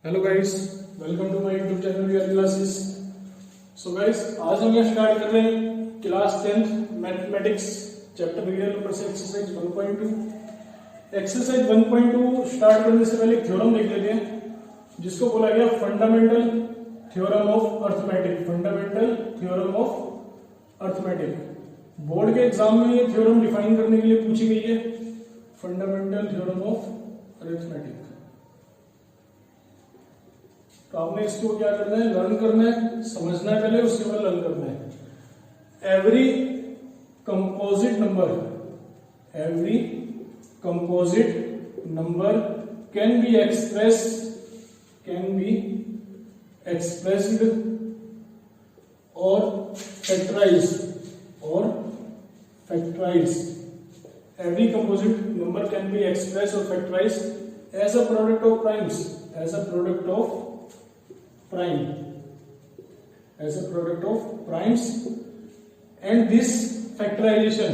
Hello guys, welcome to my YouTube channel real classes. So guys, आज हम यहाँ start कर रहे हैं class 10th mathematics chapter real number से एक्सरसाइज 1.2। एक्सरसाइज 1.2 स्टार्ट करने से पहले एक थ्योरम देख लेते हैं जिसको बोला गया fundamental theorem of arithmetic. Fundamental theorem of arithmetic board के एग्जाम में ये थ्योरम डिफाइन करने के लिए पूछी गई है। Fundamental theorem of arithmetic. तो आपने इसको क्या करना है, लर्न करना है, समझना है पहले, उसके बाद लर्न करना है। Every composite number can be expressed और factorised. Every composite number can be expressed or factorized as a product of primes, as a product of primes, and this factorization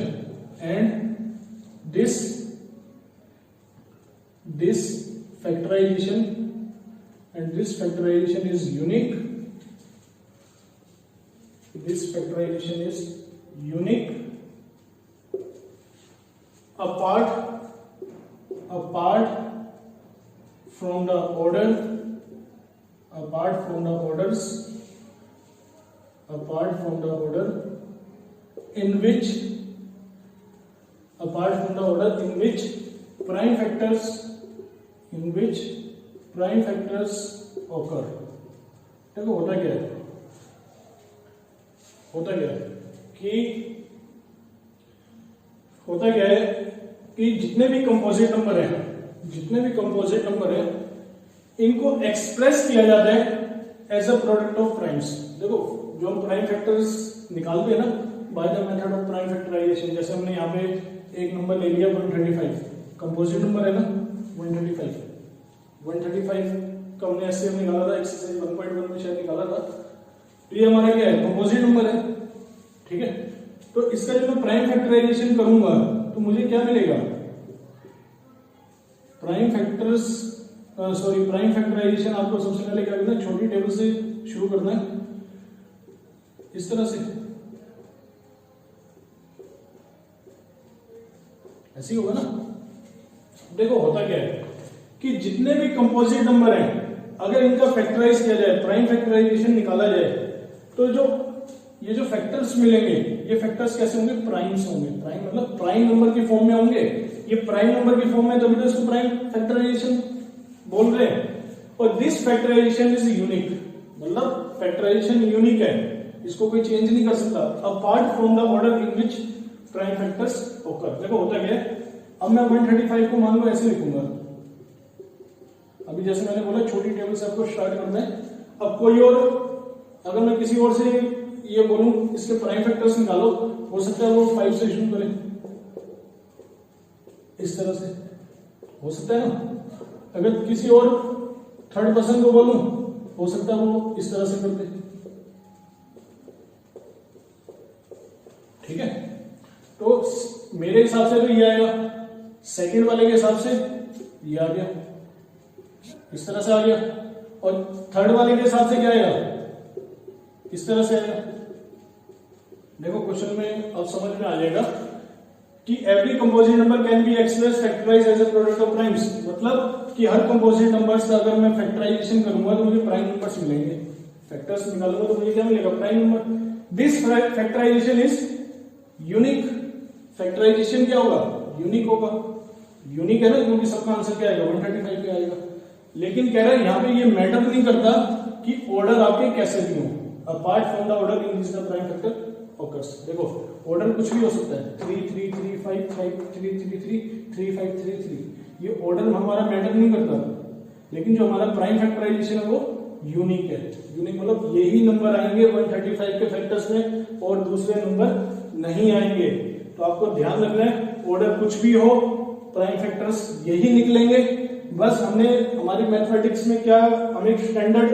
is unique. This factorization is unique apart from the orders in which prime factors occur। देखो होता क्या है कि जितने भी composite number हैं इनको express किया जाता है as a product of primes. देखो जो हम प्राइम फैक्टर्स निकालते हैं ना by the method of prime factorisation, जैसे हमने यहाँ पे एक नंबर ले लिया 135, कंपोजिट नंबर है ना 135 का हमने ऐसे निकाला था, एक्सरसाइज 1.1 में शायद निकाला था। तो ये हमारा क्या है, कंपोजिट नंबर है, ठीक है। तो इसका जब मैं प्राइम फैक्टराइजेशन करूंगा तो मुझे क्या मिलेगा, प्राइम फैक्टराइजेशन आपको सबसे पहले क्या करना है, छोटी टेबल से शुरू करना है, इस तरह से, ऐसे ही होगा ना। देखो होता क्या है कि जितने भी कंपोजिट नंबर हैं अगर इनका फैक्टराइज किया जाए, प्राइम फैक्टराइजेशन निकाला जाए, तो ये जो फैक्टर्स मिलेंगे ये फैक्टर्स कैसे होंगे, प्राइम्स होंगे। प्राइम मतलब प्राइम नंबर की फॉर्म में होंगे। ये प्राइम नंबर की फॉर्म में तभी तो इसको प्राइम फैक्टराइजेशन बोल रहे हैं। और दिस फैक्टराइजेशन इज यूनिक, मतलब फैक्टराइजेशन यूनिक है, इसको कोई चेंज नहीं कर सकता apart from the order in which prime factors ओकर। देखो होता क्या है, अब मैं 135 को मान लो ऐसे लिखूंगा। अभी जैसे मैंने बोला छोटी टेबल से आपको स्टार्ट करना है। अब कोई और अगर मैं किसी और से ये बोलूं इसके प्राइम फैक्टर्स निकालो, हो सकता है वो 5 से शुरू करें, इस तरह से हो सकता है ना। अगर किसी और थर्ड पर्सन को बोलूं हो सकता है वो इस तरह से कर दे, ठीक है। तो मेरे हिसाब से तो ये आएगा, सेकंड वाले के हिसाब से ये आ गया, इस तरह से आ गया, और थर्ड वाले के हिसाब से क्या आएगा, इस तरह से आएगा। देखो क्वेश्चन में अब समझ में आ जाएगा कि every composite number can be expressed factorised as a product of primes, मतलब कि हर कंपोजिट नंबर्स का अगर मैं फैक्टराइजेशन करूंगा तो मुझे प्राइम नंबर्स मिलेंगे। फैक्टर्स निकालूंगा तो मुझे क्या मिलेगा, prime number. This factorisation is unique. Factorisation क्या होगा, यूनिक होगा। यूनिक है ना, क्योंकि सबका आंसर क्या आएगा, 135 पे आएगा। लेकिन कह रहा है यहाँ पे ये मैटर नहीं करता कि ऑर्डर आपके कैसे भी हो, apart from the order in which the prime factor occurs. देखो ऑर्डर कुछ भी हो सकता है, 3 3 3 5 5 3 3 3 3 5 3 3, ये ऑर्डर हमारा मैटर नहीं करता। लेकिन जो हमारा प्राइम फैक्टराइजेशन है वो यूनिक है। यूनिक मतलब यही नंबर आएंगे 135 के फैक्टर्स में और दूसरे नंबर नहीं आएंगे। तो आपको ध्यान रखना है, ऑर्डर कुछ भी हो प्राइम फैक्टर्स यही निकलेंगे। बस हमने हमारी मैथमेटिक्स में क्या, हमें स्टैंडर्ड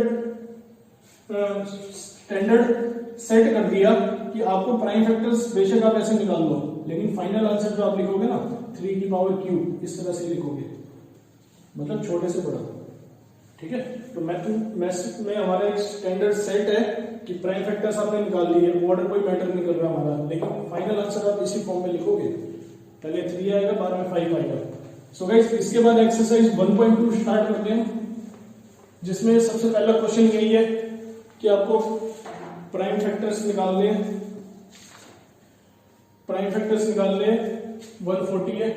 सेट कर दिया कि आपको प्राइम फैक्टर्स बेशक आप ऐसे निकाल लो, लेकिन फाइनल आंसर जो आप लिखोगे ना 3 की पावर क्यूब इस तरह से लिखोगे, मतलब छोटे से बड़ा। ठीक है। तो मैथ में हमारा एक स्टैंडर्ड सेट है कि प्राइम फैक्टर्स आपने निकाल लिए, ऑर्डर कोई मैटर नहीं कर रहा हमारा, लेकिन फाइनल आंसर आप इसी फॉर्म में लिखोगे, पहले 3 आएगा बाद में 5 आएगा। सो गाइस इसके बाद एक्सरसाइज 1.2 स्टार्ट करते हैं, जिसमें सबसे पहला क्वेश्चन यही है कि आपको प्राइम फैक्टर्स निकालने हैं। प्राइम फैक्टर्स निकालने 140 है,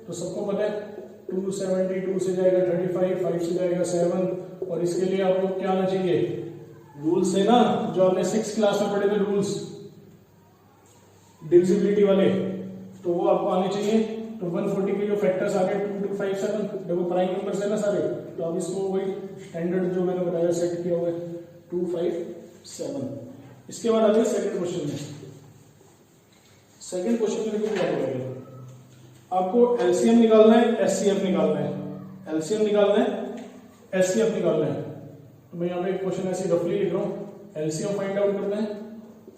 तो सबको पता है 272 से जाएगा 35, 5 से जाएगा 7, और इसके लिए आपको क्या आना चाहिए, रूल्स है ना जो आपने 6th क्लास में पढ़े थे, रूल्स डिविजिबिलिटी वाले, तो वो आपको आने चाहिए। तो 140 के जो फैक्टर्स आ गए 2, 2, 5, 7, देखो प्राइम नंबर्स है ना सारे, तो आप इसको वही स्टैंडर्ड जो मैंने बताया सेट किया हुआ है 2, 5, 7। इसके बाद आ जाए सेकंड क्वेश्चन में। सेकंड क्वेश्चन में क्या होगा, आपको एलसीएम निकालना है, एचसीएफ निकालना है, एलसीएम निकालना है, एचसीएफ निकालना है। तो मैं यहाँ पे एक क्वेश्चन ऐसे रफली लिख रहा हूँ, एलसीएम फाइंड आउट करना है,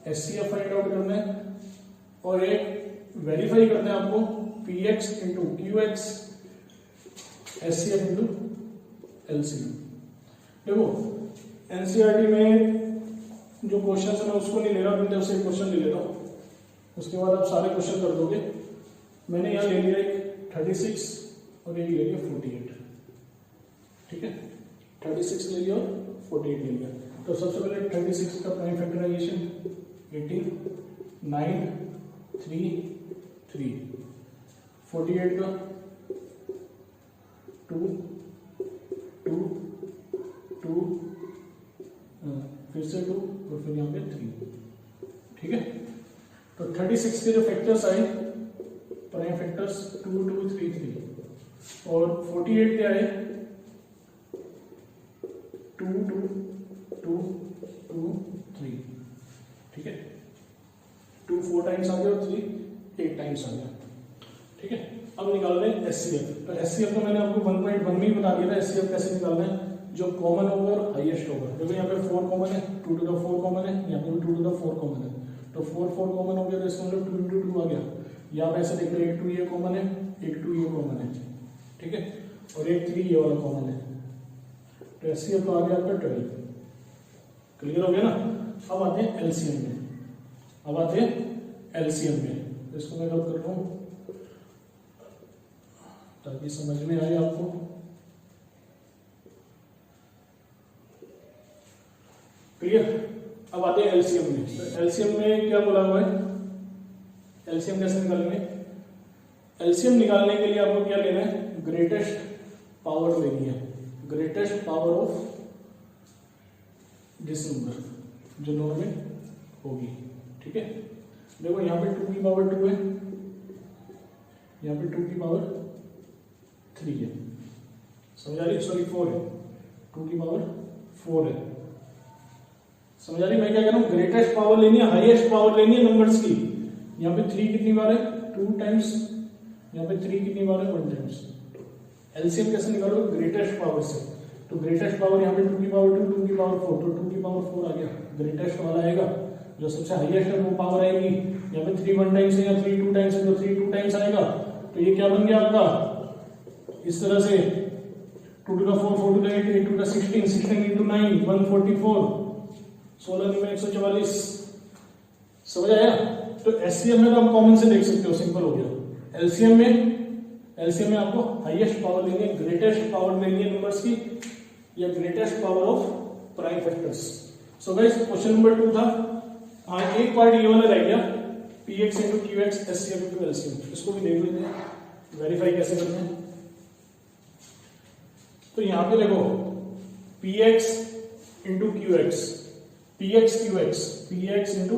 एचसीएफ फाइंड आउट करना है, और एक वेरीफाई करना है आपको px into क्यूएक्स, HCF into LCM. देखो एनसीईआरटी में जो क्वेश्चन है मैं उसको नहीं ले रहा, अपनी तरफ से एक क्वेश्चन ले लेता हूँ, उसके बाद आप सारे क्वेश्चन कर दोगे। मैंने यहाँ ले लिया एक 36 और एक ले लिया 48, ठीक है, 36 ले लिया और 48 ले लिया। तो सबसे पहले 36 का प्राइम फैक्टराइजेशन 18, 9, 3, 3, 48 का 2, 2, 2, फिर से 2 और फिर यहाँ पे 3, ठीक है। तो 36 के जो फैक्टर्स आए प्राइम फैक्टर्स 2, 2, 3, 3, और 48 के आए 2, 2, 2, 2, 3, ठीक है। 2 4 टाइम्स आ गया और 3 8 टाइम्स आ गया, ठीक है। अब निकाल रहे हैं एचसीएफ। तो एचसीएफ तो मैंने आपको 1.1 में ही बता दिया था एचसीएफ कैसे निकालना है, जो कॉमन होगा और हाईएस्ट होगा। देखो यहाँ पे 4 कॉमन है, 2 to the 4 कॉमन है, यहाँ पे भी 2 to the 4 कॉमन है, तो 4 4 कॉमन हो गया, तो इसका मतलब 2 into 2 आ गया। यहाँ पे ऐसे देख लो, एक 2 ये कॉमन है, एक 2 ये कॉमन है, ठीक है, और एक 3 ये वाला कॉमन है। तो एचसीएफ तो आ गया आपका 12। क्लियर हो गया ना। अब आते हैं एलसीएम में, अब आते हैं एलसीएम में। इसको मैं रब कर रहा हूँ ताकि समझ में आए आपको। क्लियर। अब आते हैं एलसीएम में। तो एलसीएम में क्या बोला हुआ है, एलसीएम कैसे निकालेंगे। एलसीएम निकालने के लिए आपको क्या लेना है, ग्रेटेस्ट पावर लेनी है, greatest power of this number जो दोनों में होगी, ठीक है। देखो यहाँ पे 2 की पावर 2 है, यहाँ पे 2 की पावर 3 है, समझ आ रही, सॉरी 4 है, 2 की पावर 4 है, समझ आ रही। मैं क्या कह रहा हूँ, ग्रेटेस्ट पावर लेनी है, हाईएस्ट पावर लेनी है नंबर्स की। यहाँ पे 3 कितनी बार है, 2 टाइम्स, यहाँ पे 3 कितनी बार है, 1 टाइम्स। एलसीएम कैसे निकालोगे, ग्रेटेस्ट पावर से। तो ग्रेटेस्ट पावर यहाँ पे 2 की पावर 2, 2 की पावर 4, तो 2 की पावर 4 आ गया, ग्रेटेस्ट वाला आएगा। जो सबसे हाईएस्ट है वो पावर आएगी, यहाँ पे 3 1 टाइम्स है या 3 2 टाइम्स है, तो 3 2 टाइम्स आएगा। तो ये क्या बन गया आपका, इस तरह से 2 to the 4, 4 to the 8, 8 to the 16, 16 into 9, 144, 16 में 144, समझ आया। तो एचसीएम में तो आप कॉमन से देख सकते हो, सिंपल हो गया। एलसीएम में आपको हाईएस्ट पावर लेनी है, ग्रेटेस्ट पावर लेनी है नंबर्स की, या greatest power of prime factors. So guys question number 2 था। हाँ एक पार्ट ये वाला रह गया, px into क्यूएक्स, HCF into LCM. इसको भी देख लेते हैं, वेरीफाई कैसे करते हैं। तो यहाँ पे देखो px into क्यूएक्स, px qx, px into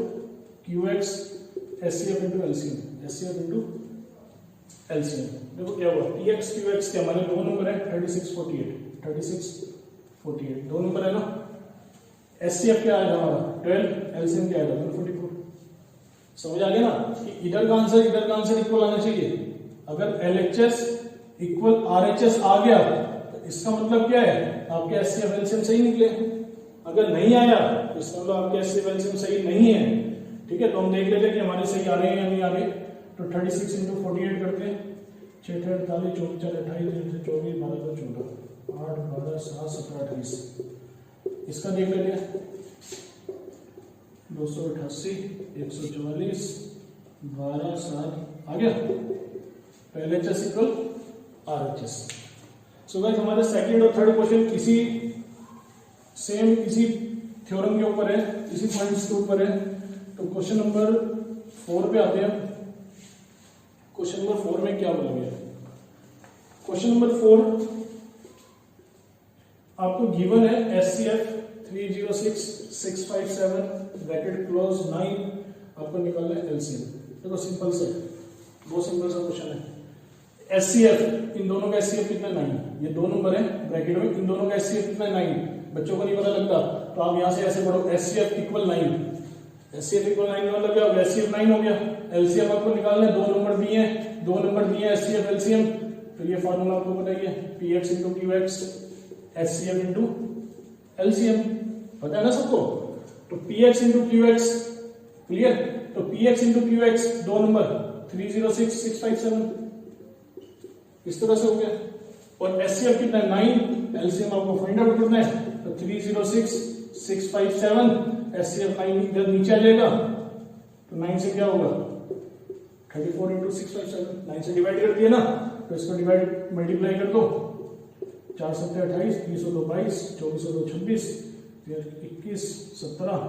क्यूएक्स, HCF into LCM, HCF into LCM. देखो क्या हुआ, px qx के हमारे दो नंबर है 36 48, 36 48 दो नंबर है ना। एचसीएफ क्या आएगा हमारा 12, एलसीएम क्या आएगा 144। समझ आ गया ना कि इधर का आंसर इक्वल आना चाहिए। अगर एलएचएस इक्वल आरएचएस आ गया तो इसका मतलब क्या है, आपके एचसीएफ एलसीएम सही निकले। अगर नहीं आया तो इसका मतलब आपके एचसीएफ एलसीएम सही नहीं है, ठीक है। तो हम देख लेते हैं कि हमारे सही आ रहे हैं या नहीं आ रहे। तो 36 इंटू 48 करते हैं, 6 48 24 28 24 12 14 8 12 7 17 28 इसका देख लेते हैं 288 144 12 7 आ गया। पहले HS equal RHS. So guys हमारे सेकंड और थर्ड क्वेश्चन इसी थ्योरम के ऊपर है, इसी पॉइंट्स के ऊपर है। तो क्वेश्चन नंबर 4 पे आते हैं। क्वेश्चन नंबर 4 में क्या बोला गया? क्वेश्चन नंबर 4 आपको गिवन है SCF 306657 ब्रैकेट क्लोज 9, आपको निकालना है LCM। देखो सिंपल से, बहुत सिंपल सा क्वेश्चन है। SCF, इन दोनों का SCF कितना 9, ये दो नंबर है ब्रैकेट में, इन दोनों का SCF कितना 9, बच्चों को नहीं पता लगता तो आप यहां से ऐसे पढ़ो SCF इक्वल 9, SCF इक्वल 9 मतलब क्या हो गया? SCF 9 हो गया। LCM आपको निकालना है, दो नंबर दिए हैं SCF LCM, तो ये फार्मूला आपको बताइए PX into QX SCF into LCM, पता है ना सबको? तो PX इंटू QX क्लियर, तो PX इंटू QX दो नंबर 306657 इस तरह से हो गया। और SCF कितना है 9, LCM आपको फाइंड आउट करना है, तो 306657 SCF 9 इधर नीचे आ जाएगा, तो 9 से क्या होगा 34 इंटू 657, 9 से डिवाइड कर दिया ना, तो इसको डिवाइड मल्टीप्लाई कर दो, 4 7 28 3 2 22 24 2 26 21 17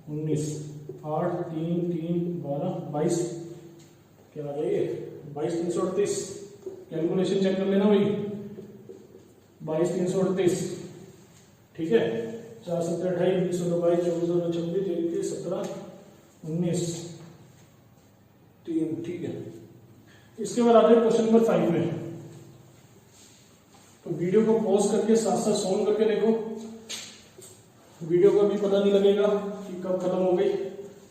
19 8 3 3 12 22 क्या आ जाइए 22 338। कैलकुलेशन चेक कर लेना भाई, 22 338 ठीक है। 4 7 28 20 2 22 24 2 26 21 17 19 3 ठीक है। इसके बाद आते हैं क्वेश्चन नंबर 5 में। तो वीडियो को पॉज करके साथ साथ सॉल्व करके देखो, वीडियो का भी पता नहीं लगेगा कि कब खत्म हो गई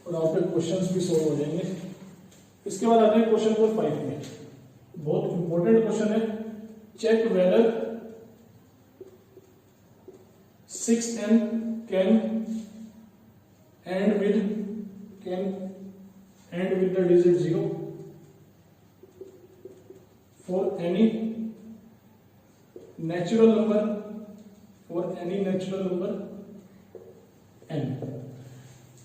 और आपके क्वेश्चंस भी सॉल्व हो जाएंगे। इसके बाद आते हैं क्वेश्चन नंबर 5 में, बहुत इंपॉर्टेंट क्वेश्चन है। Check whether 6n can end with the digit 0 for any natural number n।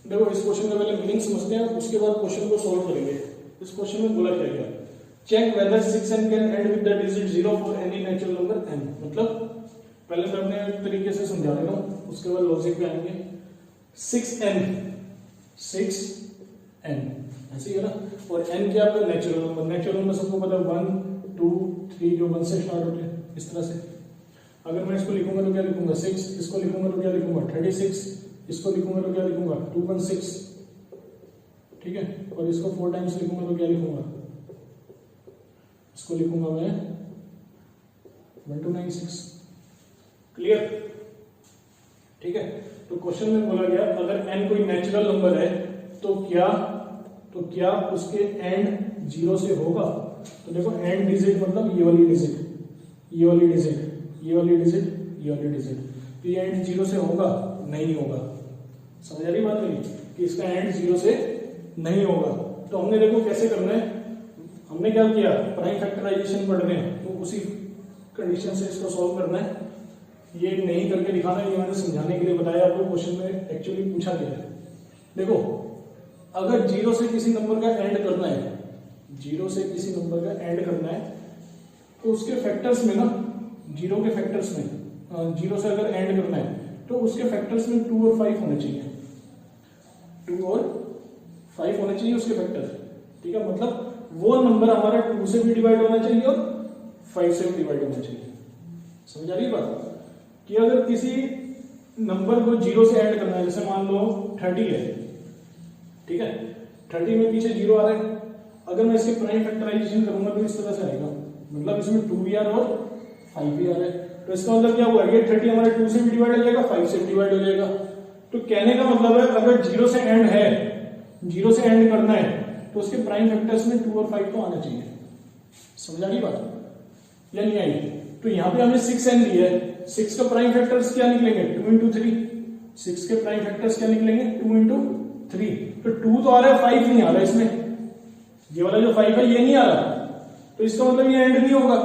देखो इस क्वेश्चन का पहले मीनिंग समझते हैं, उसके बाद क्वेश्चन को सॉल्व करेंगे। इस क्वेश्चन में बोला क्या गया? Check whether 6n can end with the digit 0 for any natural number n। मतलब पहले मैं अपने तरीके से समझा देता हूं, उसके बाद लॉजिक पे आएंगे। 6n ऐसे ही है ना, और n क्या आपका नेचुरल नंबर, नेचुरल नंबर सबको पता है 1 2 3 जो 1 से स्टार्ट होते हैं, इस तरह से। अगर मैं इसको लिखूंगा तो क्या लिखूंगा 6, इसको लिखूंगा तो क्या लिखूंगा 36, इसको लिखूंगा तो क्या लिखूंगा 216 ठीक है। और इसको 4 टाइम्स लिखूंगा तो क्या लिखूंगा, इसको लिखूंगा मैं 1296 क्लियर ठीक है। तो क्वेश्चन में बोला गया अगर n कोई नेचुरल नंबर है तो क्या उसके एंड 0 से होगा। तो देखो एंड डिजिट मतलब ये वाली डिजिट, ये वाली डिजिट, ये वाली डिजिट, ये वाली डिजिट, तो ये एंड 0 से होगा नहीं होगा। समझ आ रही बात नहीं कि इसका एंड 0 से नहीं होगा। तो हमने देखो कैसे करना है, हमने क्या किया प्राइम फैक्टराइजेशन पढ़ रहे हैं तो उसी कंडीशन से इसको सॉल्व करना है। ये नहीं करके दिखाना, ये मैंने समझाने के लिए बताया आपको, क्वेश्चन में एक्चुअली पूछा गया है। देखो अगर 0 से किसी नंबर का एंड करना है, 0 से किसी नंबर का एंड करना है तो उसके फैक्टर्स में ना, 0 के फैक्टर्स में 0 से अगर एंड करना है तो उसके फैक्टर्स में 2 और 5 होने चाहिए, 2 और 5 होने चाहिए उसके फैक्टर ठीक है। मतलब वो नंबर हमारा 2 से भी डिवाइड होना चाहिए और 5 से भी डिवाइड होना चाहिए। समझ आ रही बात कि अगर किसी नंबर को 0 से ऐड करना है, जैसे मान लो 30 है ठीक है, 30 में पीछे 0 आ रहा है, अगर मैं इसके प्राइम फैक्टराइजेशन करूंगा तो इस तरह से आएगा, मतलब इसमें 2 भी आ रहा है और 5 भी आ रहा है। तो इसका मतलब क्या हुआ, ये 30 हमारे 2 से भी डिवाइड हो जाएगा, 5 से भी डिवाइड हो जाएगा। तो कहने का मतलब है अगर 0 से एंड है, 0 से एंड करना है तो उसके प्राइम फैक्टर्स में 2 और 5 तो आना चाहिए। समझ आ रही बात या नहीं आई? तो यहाँ पे हमने 6n लिया है, 6 का प्राइम फैक्टर्स क्या निकलेंगे 2 इंटू 3, 6 के प्राइम फैक्टर्स क्या निकलेंगे 2 इंटू 3। तो 2 तो आ रहा है, 5 नहीं आ रहा इसमें, ये वाला जो 5 है ये नहीं आ रहा, तो इसका मतलब ये एंड नहीं होगा।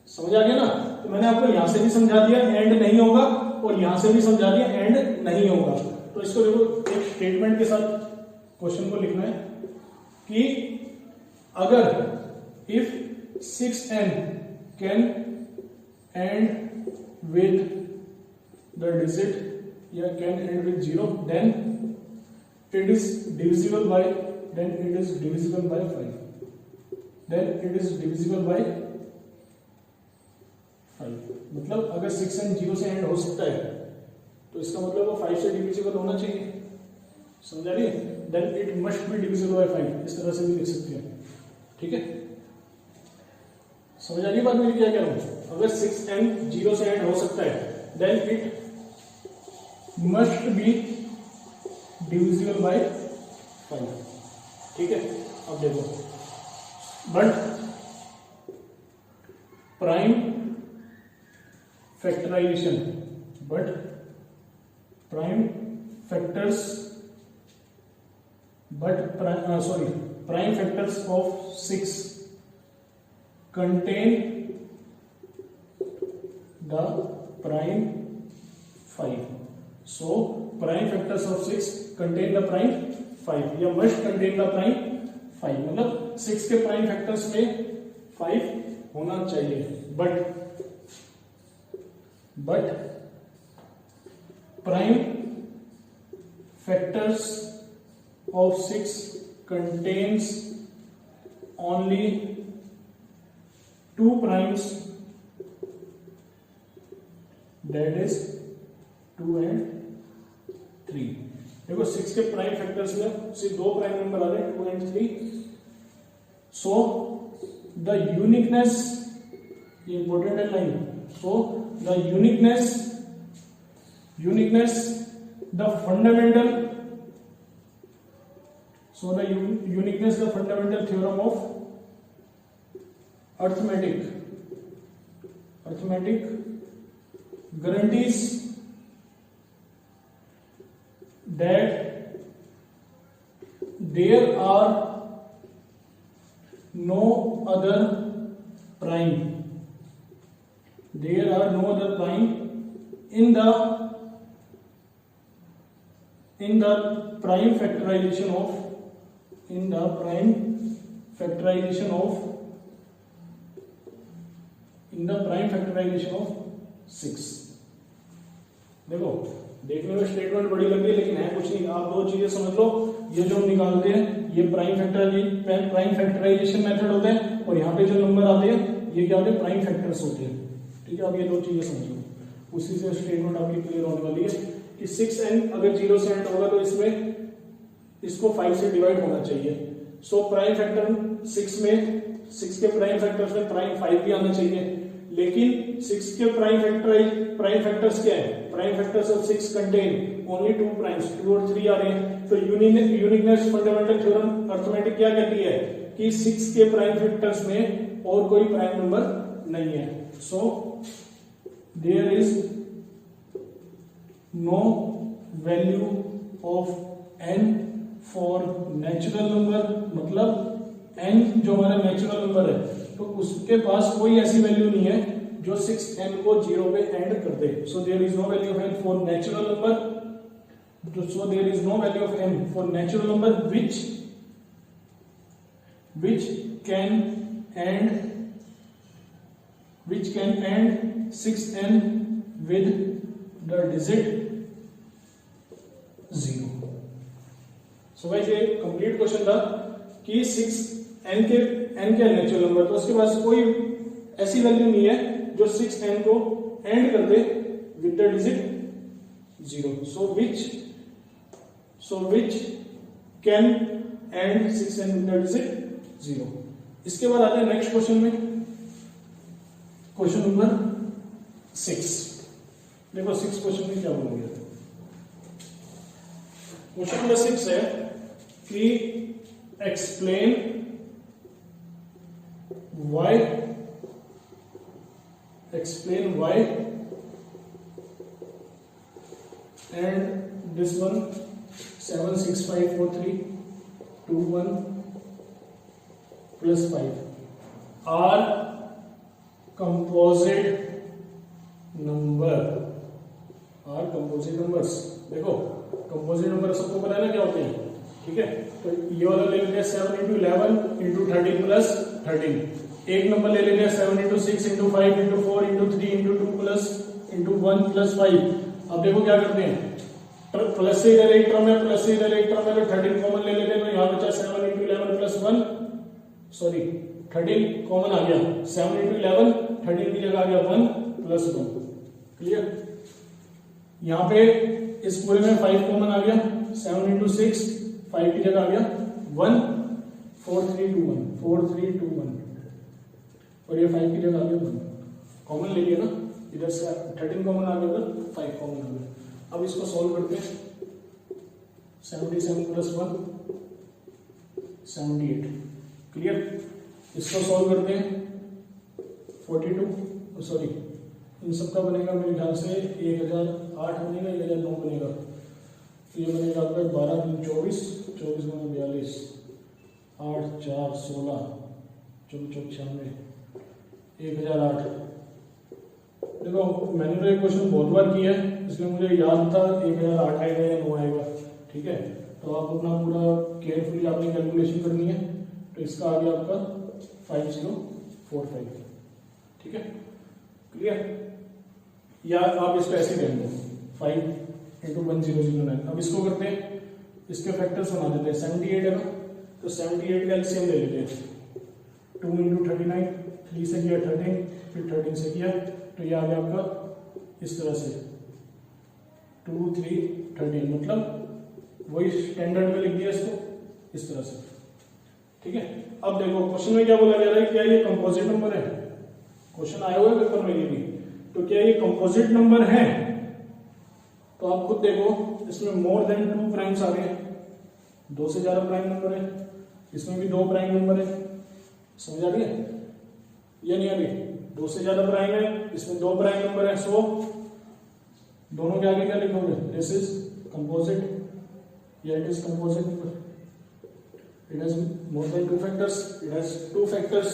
समझ आ गया ना? तो मैंने आपको यहां से भी समझा दिया एंड नहीं होगा और यहां से भी समझा दिया एंड नहीं होगा। तो इसको देखो एक स्टेटमेंट के साथ क्वेश्चन को लिखना है कि अगर if 6n can end with the digit या can end with 0 then it is divisible by 5 then it is divisible by 5। मतलब अगर 6n 0 से एंड हो सकता है तो इसका मतलब वो 5 से डिविजिबल होना चाहिए, समझा रही है? then it must be divisible by 5, इस तरह से भी लिख सकते हैं, ठीक है? समझ आ रही बात मेरी क्या कह रहा हूं? अगर 6n 0 से एंड हो सकता है then it must be divisible by 5, ठीक है? अब देखो but prime factorisation prime factors of 6 contain the prime 5। so prime factors of 6 contain the prime 5 या must contain the prime 5, मतलब 6 के प्राइम फैक्टर्स में 5 होना चाहिए। But prime factors of 6 contains only 2 primes, that is 2 and 3। देखो 6 के prime factors में सिर्फ 2 प्राइम नंबर आ रहे हैं, 2 and 3। सो द यूनिकनेस, ये इंपॉर्टेंट है line, so the uniqueness the fundamental theorem of arithmetic guarantees that there are no other prime in the prime factorization of 6। देखो देखने में स्टेटमेंट बड़ी लग रही है लेकिन है कुछ नहीं। आप 2 चीजें समझ लो, ये जो हम निकालते हैं ये प्राइम फैक्टराइजेशन मेथड होता है और यहाँ पे जो नंबर आते हैं ये क्या होते हैं, प्राइम फैक्टर्स होते हैं, ठीक है? अब ये 2 चीजें समझ लो, उसी से स्टेटमेंट आपकी क्लियर होने वाली है कि 6n अगर 0 से एंड होगा तो इसमें इसको 5 से डिवाइड होना चाहिए। सो प्राइम फैक्टर 6 के प्राइम फैक्टर्स में प्राइम 5 भी आना चाहिए, लेकिन 6 के प्राइम फैक्टर्स क्या है? Prime factors of 6 contain only 2 primes, 2 और 3 आ रहे हैं। तो यूनिकनेस फंडामेंटल थ्योरम अर्थमेटिक क्या कहती है कि 6 के प्राइम फैक्टर्स में और कोई प्राइम नंबर नहीं है। So there is no value of n for natural number, मतलब n जो हमारा नेचुरल नंबर है तो उसके पास कोई ऐसी वैल्यू नहीं है जो 6n को 0 पे एंड कर दे। So there is no value of n for natural number, so there is no value of n for natural number which can end 6n with the digit 0। so guys ये complete question था कि 6n के natural number, तो उसके पास कोई ऐसी value नहीं है जो 6n को एंड कर दे with the digit 0। so which can end 6n with the digit 0। इसके बाद आते हैं नेक्स्ट क्वेश्चन में, क्वेश्चन नंबर 6। देखो 6 क्वेश्चन में क्या बोलेंगे। क्वेश्चन नंबर 6 है कि explain why and this one 76543 21 plus 5 are composite number are composite numbers. देखो कंपोजिट नंबर सबको पता है ना क्या होते हैं, ठीक है। तो ये वाला ले लेते हैं 7 into 11 into 13 plus 13। एक नंबर ले लेते हैं 7 into 6 into 5 into 4 into 3 into 2 plus into 1 plus 5। अब देखो क्या करते हैं, प्लस से इधर एक टर्म है, प्लस से इधर एक टर्म है, तो 13 कॉमन ले लेते हैं। तो यहाँ बचा 7 into 11 plus 1, सॉरी 13 कॉमन आ गया, 7 into 11 13 की जगह आ गया 1 plus 1। क्लियर। यहाँ पे इस पूरे में 5 कॉमन आ गया, 7 into 6 5 की जगह आ गया 1 4 3 2 1 4 3 2 1, और ये 5 की जगह आ गया 1 कॉमन ले लिया ना, इधर से 13 कॉमन आ गया, उधर 5 कॉमन आ गया। अब इसको सॉल्व करते हैं। 77 plus 1 78। क्लियर। इसको सॉल्व करते हैं 42, सॉरी इन सबका बनेगा मेरे ख्याल से 1008 बनेगा, 1009 बनेगा। तो ये बनेगा आपका 12 3 24 24 गुना 42 8 4 16 24 96 1008। देखो मैंने तो एक क्वेश्चन बहुत बार किया है, इसलिए मुझे याद था 1008 आएगा या 9 आएगा, ठीक है। तो आप अपना पूरा केयरफुली आपने कैलकुलेशन करनी है। तो इसका आ गया आपका 5045, ठीक है। क्लियर। या आप इसको ऐसे देख लो 5 into 1009। अब इसको करते हैं, इसके फैक्टर्स बना देते हैं। 78 है ना, तो 78 का एलसीएम ले लेते हैं। 2 into 39, 3 से किया 13, फिर 13 से किया, तो ये आ गया आपका इस तरह से 2 3 13, मतलब वही स्टैंडर्ड में लिख दिया इसको इस तरह से, ठीक है। अब देखो क्वेश्चन में क्या बोला जा रहा है, क्या ये कंपोजिट नंबर है? क्वेश्चन आया हुआ है पेपर में ये भी, तो क्या ये कंपोजिट नंबर है? तो आप खुद देखो, इसमें मोर देन 2 प्राइम्स आ गए, 2 से ज्यादा प्राइम नंबर है, इसमें भी 2 प्राइम नंबर है। समझ आ रही है या नहीं आ रही? 2 से ज्यादा प्राइम है, इसमें 2 प्राइम नंबर है, सो दोनों के आगे क्या लिखोगे? दिस इज कंपोजिट, या it is composite number. It has more than 2 factors. It has 2 factors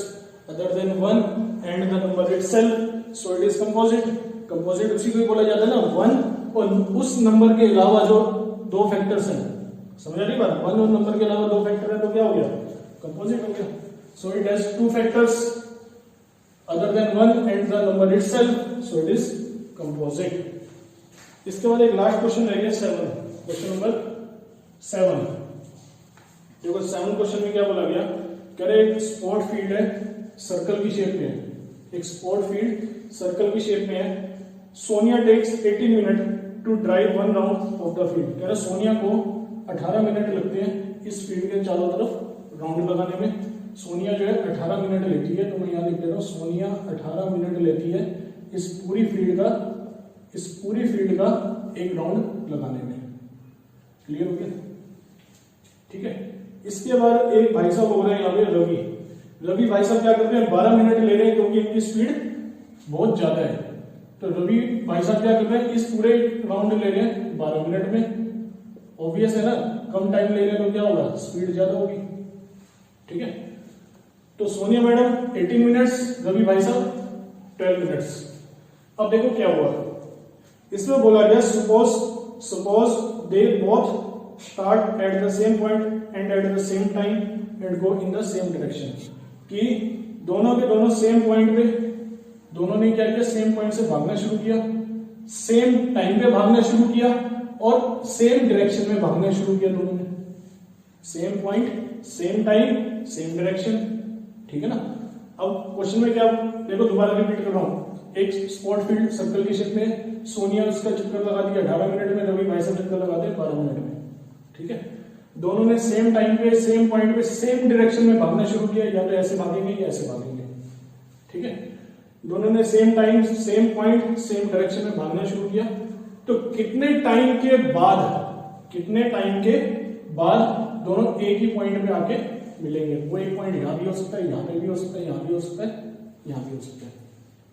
other than 1 and the number itself. So it is composite. Composite उसी को ही बोला जाता है ना, 1 और उस नंबर के अलावा जो 2 फैक्टर्स हैं। समझ आ रही बात? 1 और नंबर के अलावा 2 फैक्टर है तो क्या हो गया? कंपोजिट हो गया। So it has 2 factors other than 1 and the number itself. So it is composite. इसके बाद एक लास्ट क्वेश्चन रह गया 7, क्वेश्चन नंबर 7। देखो 7 क्वेश्चन में क्या बोला गया, कह रहे एक स्पोर्ट फील्ड है, सर्कल की शेप में है। एक स्पोर्ट फील्ड सर्कल की शेप में है। Sonia takes 18 minute to drive 1 round of the field. कह रहे सोनिया को 18 मिनट लगते हैं इस फील्ड के चारों तरफ राउंड लगाने में। सोनिया जो है 18 मिनट लेती है, तो मैं यहाँ लिख दे रहा हूँ सोनिया 18 मिनट लेती है इस पूरी फील्ड का एक राउंड लगाने में। क्लियर हो गया? ठीक है। इसके बाद एक भाई साहब हो रहे हैं यहाँ पे रवि भाई साहब क्या करते हैं, 12 मिनट ले रहे हैं क्योंकि इनकी स्पीड बहुत ज्यादा है। तो रवि भाई साहब क्या कर रहे हैं, इस पूरे राउंड ले रहे हैं 12 मिनट में। ऑब्वियस है ना, कम टाइम ले रहे हैं तो क्या होगा, स्पीड ज्यादा होगी। ठीक है। तो सोनिया मैडम 18 मिनट्स, रवि भाई साहब 12 मिनट्स। अब देखो क्या हुआ, इसमें बोला गया suppose they both start at the same point and at the same time and go in the same direction। कि दोनों के दोनों सेम पॉइंट पे, दोनों ने क्या किया, सेम पॉइंट से भागना शुरू किया, सेम टाइम पे भागना शुरू किया और सेम डायरेक्शन में भागना शुरू किया। दोनों ने same point, same time, same direction. ठीक है ना। अब क्वेश्चन में क्या, देखो दोबारा रिपीट कर रहा हूं। एक स्पोर्ट फील्ड सर्कल की शेप में, सोनिया उसका चक्कर लगा दिया 18 मिनट में, रवि भाई साहब चक्कर लगाते हैं 12 मिनट में। ठीक है। दोनों ने सेम टाइम पे, सेम पॉइंट पे, सेम डायरेक्शन में भागना शुरू किया, या तो ऐसे भागेंगे या ऐसे भागेंगे। ठीक है। दोनों ने same time, same point, same direction में भागना शुरू किया। तो कितने टाइम के बाद दोनों एक ही पॉइंट पे आके मिलेंगे? वो एक पॉइंट यहां भी हो सकता है, यहां पे भी हो सकता है, यहां भी हो सकता है, यहां भी हो सकता है।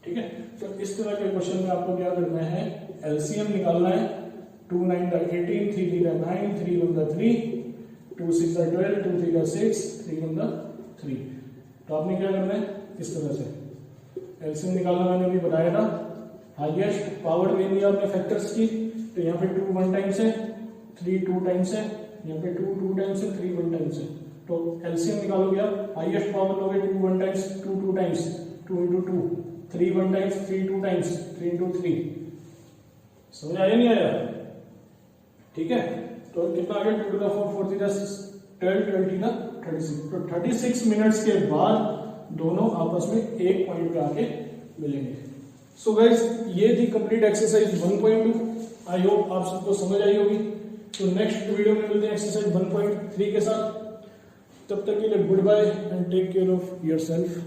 ठीक है। तो इस तरह के क्वेश्चन में आपको क्या करना है, एलसीएम निकालना है। 2 9 18, 3 3 9, 3 1 3, 2 6 12, 2 3 6, 3 1 3। तो आपने क्या करना है, इस तरह से एलसीएम निकालना मैंने अभी बताया था। हाईएस्ट पावर ले लिया आपने फैक्टर्स की, तो यहाँ पे 2 1 टाइम्स है, 3 2 टाइम्स है, यहाँ पे 2 2 टाइम्स है, 3 1 टाइम्स है। तो एलसीएम निकालोगे आप, हाईएस्ट पावर लोगे 2 1 times, 2 2 times, 2 into 2, 3 1 times, 3 2 times, 3 into 3। समझ आया नहीं आया? ठीक है, तो कितना आ गया 2 to the 4 4 3 12 20 का 36। तो 36 मिनट्स के बाद दोनों आपस में एक पॉइंट पे आके मिलेंगे। सो गाइस, ये थी कंप्लीट एक्सरसाइज 1.2। आई होप आप सबको समझ आई होगी। तो नेक्स्ट वीडियो में मिलते हैं एक्सरसाइज 1.3 के साथ। तब तक के लिए goodbye and take care of yourself.